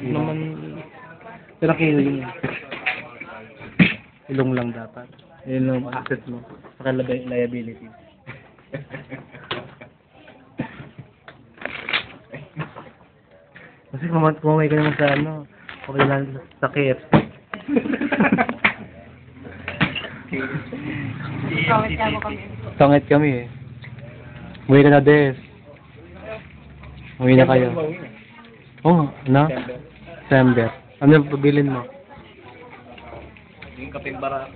Naman, ilang kilo yun. Ilong lang dapat. Yun ang asset mo. Saka liability. Kasi kumamay ka naman sa ano, okay lang sa KFC. Sangit kami eh. Umuwi ka na, Des. Umuwi na kayo. Oo, na? December. Ano yung pabilin mo? Yung kaping barak.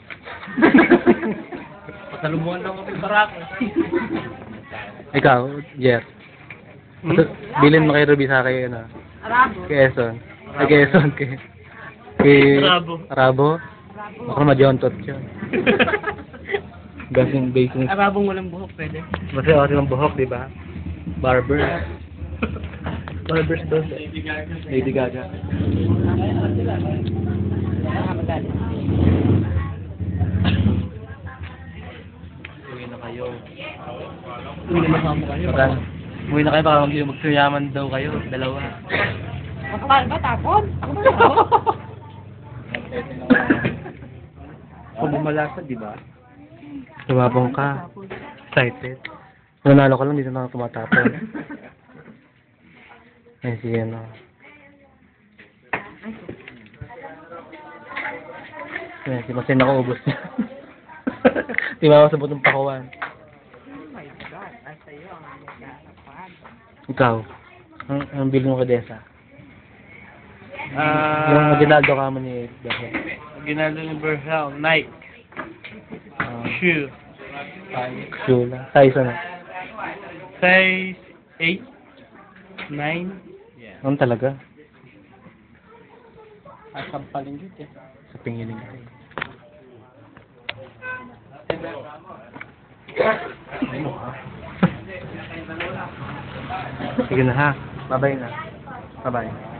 Pasalubungan ng kaping barak. Ikaw, Jer. Bilin mo kay Ruby sa akin, ano? Arabo. Kay Eson. Ay, kay Eson. Kay Arabo. Ako naman, John Tot yun. Basing. Arabong walang buhok, pwede. Kasi ako silang buhok, di ba? Barbers. Barbers doon. Lady Gaga. Uwi na kayo. Uwi na kayo, baka magsuyaman daw kayo. Dalawa. Makakal ba tapon? Ako ba ako? Kung bumalasa, di ba? Tumabong ka. Excited. Nanalo ka lang, dito na tumatapon. Ay, sige na. Ayan, si Masin nakaubos niya. Di ba ako sa butong pakuan? Oh my God, asa iyo ang nagkakapan. Ikaw, ang bill mo kay Desa? Yung Aguinaldo ka mo ni Desa. Aguinaldo ni Berhel, Nike, shoe. Shoe lang. Size ano? Size 8, 9. Ano talaga? Asam paling gitu. Sa pingiling ka. Sige na ha. Bye-bye na. Bye-bye.